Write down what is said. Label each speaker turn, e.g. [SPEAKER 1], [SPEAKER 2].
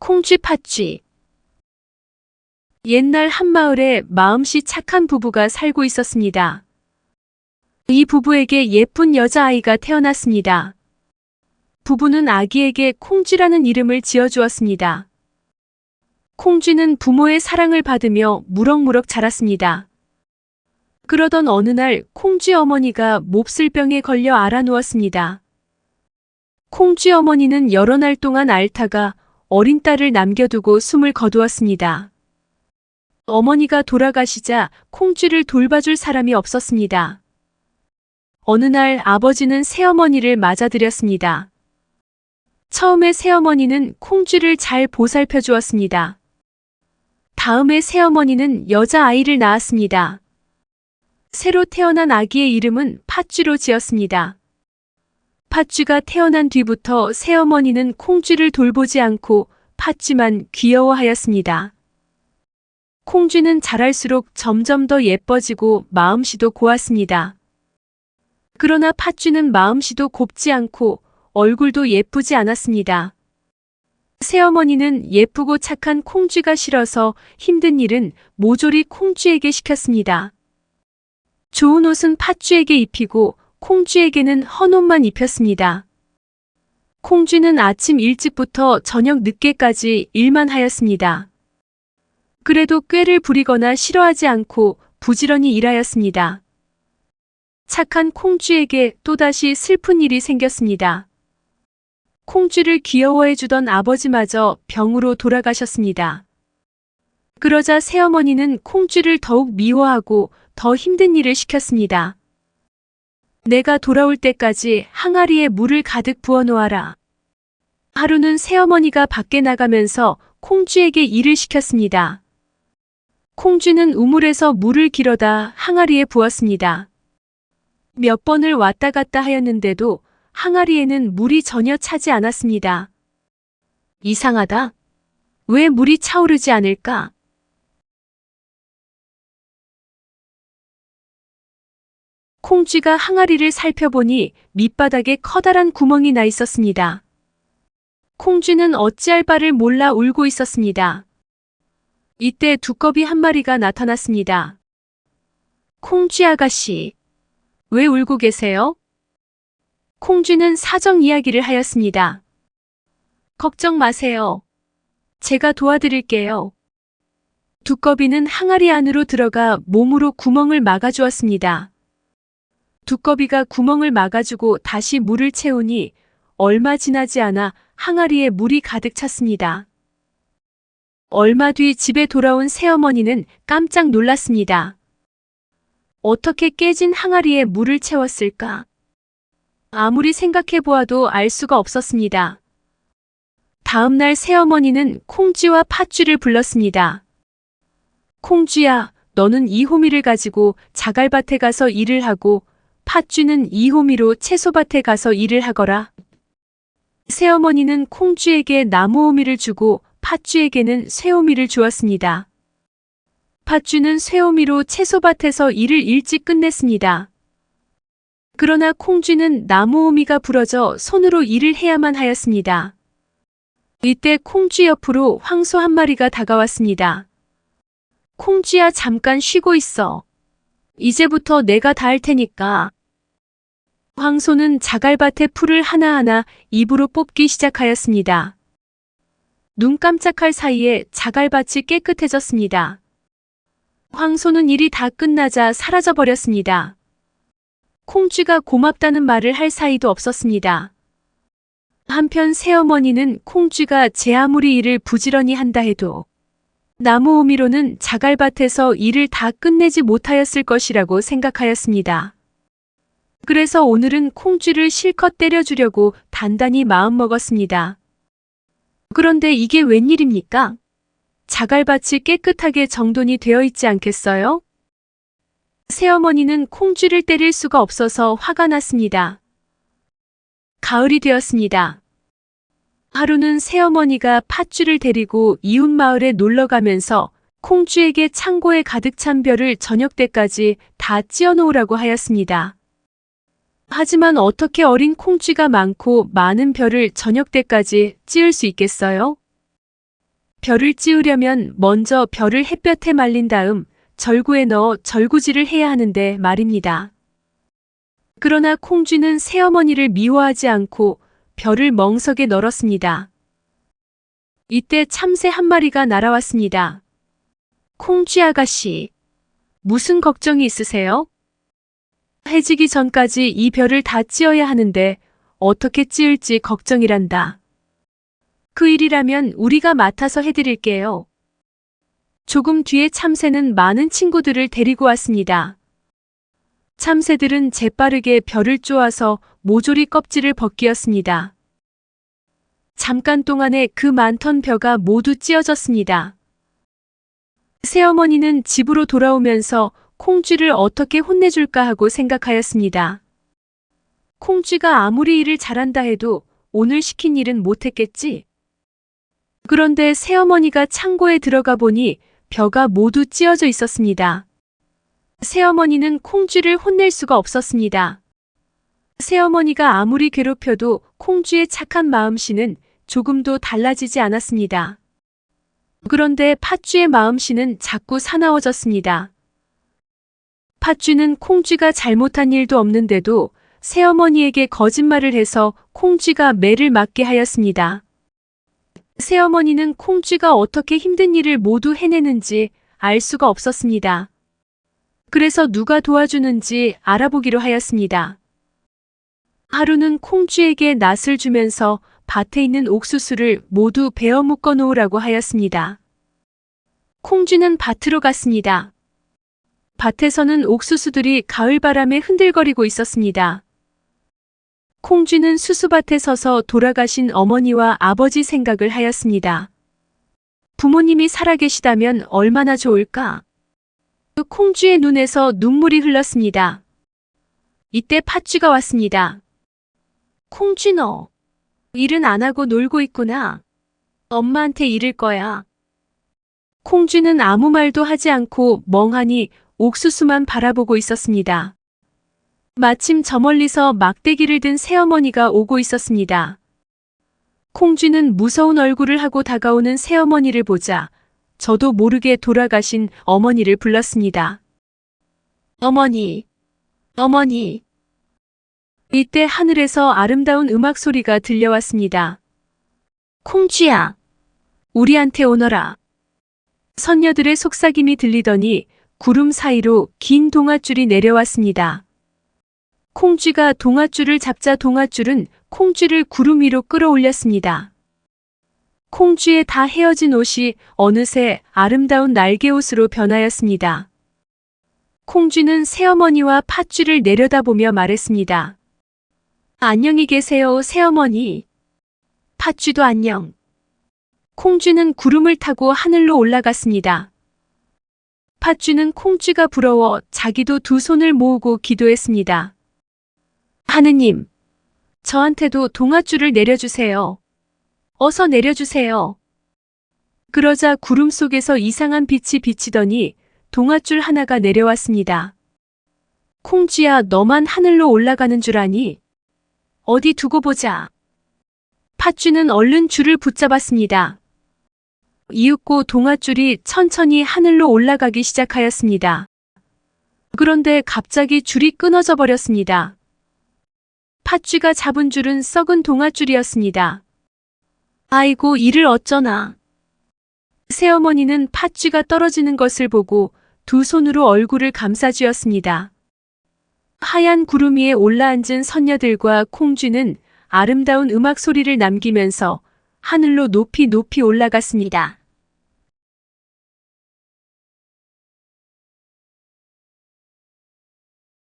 [SPEAKER 1] 콩쥐 팥쥐. 옛날 한마을에 마음씨 착한 부부가 살고 있었습니다. 이 부부에게 예쁜 여자아이가 태어났습니다. 부부는 아기에게 콩쥐라는 이름을 지어주었습니다. 콩쥐는 부모의 사랑을 받으며 무럭무럭 자랐습니다. 그러던 어느 날 콩쥐 어머니가 몹쓸병에 걸려 앓아 누웠습니다. 콩쥐 어머니는 여러 날 동안 앓다가 어린 딸을 남겨두고 숨을 거두었습니다. 어머니가 돌아가시자 콩쥐를 돌봐줄 사람이 없었습니다. 어느 날 아버지는 새어머니를 맞아들였습니다. 처음에 새어머니는 콩쥐를 잘 보살펴 주었습니다. 다음에 새어머니는 여자아이를 낳았습니다. 새로 태어난 아기의 이름은 팥쥐로 지었습니다. 팥쥐가 태어난 뒤부터 새어머니는 콩쥐를 돌보지 않고 팥쥐만 귀여워하였습니다. 콩쥐는 자랄수록 점점 더 예뻐지고 마음씨도 고왔습니다. 그러나 팥쥐는 마음씨도 곱지 않고 얼굴도 예쁘지 않았습니다. 새어머니는 예쁘고 착한 콩쥐가 싫어서 힘든 일은 모조리 콩쥐에게 시켰습니다. 좋은 옷은 팥쥐에게 입히고 콩쥐에게는 헌옷만 입혔습니다. 콩쥐는 아침 일찍부터 저녁 늦게까지 일만 하였습니다. 그래도 꾀를 부리거나 싫어하지 않고 부지런히 일하였습니다. 착한 콩쥐에게 또다시 슬픈 일이 생겼습니다. 콩쥐를 귀여워해주던 아버지마저 병으로 돌아가셨습니다. 그러자 새어머니는 콩쥐를 더욱 미워하고 더 힘든 일을 시켰습니다. 내가 돌아올 때까지 항아리에 물을 가득 부어 놓아라. 하루는 새어머니가 밖에 나가면서 콩쥐에게 일을 시켰습니다. 콩쥐는 우물에서 물을 길어다 항아리에 부었습니다. 몇 번을 왔다 갔다 하였는데도 항아리에는 물이 전혀 차지 않았습니다. 이상하다. 왜 물이 차오르지 않을까? 콩쥐가 항아리를 살펴보니 밑바닥에 커다란 구멍이 나 있었습니다. 콩쥐는 어찌할 바를 몰라 울고 있었습니다. 이때 두꺼비 한 마리가 나타났습니다. 콩쥐 아가씨, 왜 울고 계세요? 콩쥐는 사정 이야기를 하였습니다. 걱정 마세요. 제가 도와드릴게요. 두꺼비는 항아리 안으로 들어가 몸으로 구멍을 막아주었습니다. 두꺼비가 구멍을 막아주고 다시 물을 채우니 얼마 지나지 않아 항아리에 물이 가득 찼습니다. 얼마 뒤 집에 돌아온 새어머니는 깜짝 놀랐습니다. 어떻게 깨진 항아리에 물을 채웠을까? 아무리 생각해 보아도 알 수가 없었습니다. 다음 날 새어머니는 콩쥐와 팥쥐를 불렀습니다. 콩쥐야, 너는 이 호미를 가지고 자갈밭에 가서 일을 하고 팥쥐는 이 호미로 채소밭에 가서 일을 하거라. 새어머니는 콩쥐에게 나무 호미를 주고 팥쥐에게는 쇠호미를 주었습니다. 팥쥐는 쇠호미로 채소밭에서 일을 일찍 끝냈습니다. 그러나 콩쥐는 나무 호미가 부러져 손으로 일을 해야만 하였습니다. 이때 콩쥐 옆으로 황소 한 마리가 다가왔습니다. 콩쥐야, 잠깐 쉬고 있어. 이제부터 내가 다 할 테니까. 황소는 자갈밭의 풀을 하나하나 입으로 뽑기 시작하였습니다. 눈 깜짝할 사이에 자갈밭이 깨끗해졌습니다. 황소는 일이 다 끝나자 사라져버렸습니다. 콩쥐가 고맙다는 말을 할 사이도 없었습니다. 한편 새어머니는 콩쥐가 제 아무리 일을 부지런히 한다 해도 나무 호미로는 자갈밭에서 일을 다 끝내지 못하였을 것이라고 생각하였습니다. 그래서 오늘은 콩쥐를 실컷 때려주려고 단단히 마음먹었습니다. 그런데 이게 웬일입니까? 자갈밭이 깨끗하게 정돈이 되어 있지 않겠어요? 새어머니는 콩쥐를 때릴 수가 없어서 화가 났습니다. 가을이 되었습니다. 하루는 새어머니가 팥쥐를 데리고 이웃 마을에 놀러 가면서 콩쥐에게 창고에 가득 찬 벼를 저녁 때까지 다 찧어 놓으라고 하였습니다. 하지만 어떻게 어린 콩쥐가 많고 많은 벼를 저녁 때까지 찧을 수 있겠어요? 별을 찌우려면 먼저 별을 햇볕에 말린 다음 절구에 넣어 절구질을 해야 하는데 말입니다. 그러나 콩쥐는 새어머니를 미워하지 않고 별을 멍석에 널었습니다. 이때 참새 한 마리가 날아왔습니다. 콩쥐 아가씨, 무슨 걱정이 있으세요? 해지기 전까지 이 별을 다 찌어야 하는데 어떻게 찌을지 걱정이란다. 그 일이라면 우리가 맡아서 해드릴게요. 조금 뒤에 참새는 많은 친구들을 데리고 왔습니다. 참새들은 재빠르게 별을 쪼아서 모조리 껍질을 벗기었습니다. 잠깐 동안에 그 많던 벼가 모두 찌어졌습니다. 새어머니는 집으로 돌아오면서 콩쥐를 어떻게 혼내줄까 하고 생각하였습니다. 콩쥐가 아무리 일을 잘한다 해도 오늘 시킨 일은 못했겠지. 그런데 새어머니가 창고에 들어가 보니 벼가 모두 찌어져 있었습니다. 새어머니는 콩쥐를 혼낼 수가 없었습니다. 새어머니가 아무리 괴롭혀도 콩쥐의 착한 마음씨는 조금도 달라지지 않았습니다. 그런데 팥쥐의 마음씨는 자꾸 사나워졌습니다. 팥쥐는 콩쥐가 잘못한 일도 없는데도 새어머니에게 거짓말을 해서 콩쥐가 매를 맞게 하였습니다. 새어머니는 콩쥐가 어떻게 힘든 일을 모두 해내는지 알 수가 없었습니다. 그래서 누가 도와주는지 알아보기로 하였습니다. 하루는 콩쥐에게 낫을 주면서 밭에 있는 옥수수를 모두 베어 묶어 놓으라고 하였습니다. 콩쥐는 밭으로 갔습니다. 밭에서는 옥수수들이 가을바람에 흔들거리고 있었습니다. 콩쥐는 수수밭에 서서 돌아가신 어머니와 아버지 생각을 하였습니다. 부모님이 살아계시다면 얼마나 좋을까? 콩쥐의 눈에서 눈물이 흘렀습니다. 이때 팥쥐가 왔습니다. 콩쥐 너, 일은 안 하고 놀고 있구나. 엄마한테 이를 거야. 콩쥐는 아무 말도 하지 않고 멍하니 옥수수만 바라보고 있었습니다. 마침 저 멀리서 막대기를 든 새어머니가 오고 있었습니다. 콩쥐는 무서운 얼굴을 하고 다가오는 새어머니를 보자 저도 모르게 돌아가신 어머니를 불렀습니다. 어머니, 어머니. 이때 하늘에서 아름다운 음악 소리가 들려왔습니다. 콩쥐야, 우리한테 오너라. 선녀들의 속삭임이 들리더니 구름 사이로 긴 동아줄이 내려왔습니다. 콩쥐가 동아줄을 잡자 동아줄은 콩쥐를 구름 위로 끌어올렸습니다. 콩쥐의 다 헤어진 옷이 어느새 아름다운 날개옷으로 변하였습니다. 콩쥐는 새어머니와 팥쥐를 내려다보며 말했습니다. 안녕히 계세요, 새어머니. 팥쥐도 안녕. 콩쥐는 구름을 타고 하늘로 올라갔습니다. 팥쥐는 콩쥐가 부러워 자기도 두 손을 모으고 기도했습니다. 하느님, 저한테도 동아줄을 내려주세요. 어서 내려주세요. 그러자 구름 속에서 이상한 빛이 비치더니 동아줄 하나가 내려왔습니다. 콩쥐야, 너만 하늘로 올라가는 줄 아니? 어디 두고 보자. 팥쥐는 얼른 줄을 붙잡았습니다. 이윽고 동아줄이 천천히 하늘로 올라가기 시작하였습니다. 그런데 갑자기 줄이 끊어져 버렸습니다. 팥쥐가 잡은 줄은 썩은 동아줄이었습니다. 아이고, 이를 어쩌나. 새어머니는 팥쥐가 떨어지는 것을 보고 두 손으로 얼굴을 감싸쥐었습니다. 하얀 구름 위에 올라앉은 선녀들과 콩쥐는 아름다운 음악 소리를 남기면서 하늘로 높이 높이 올라갔습니다.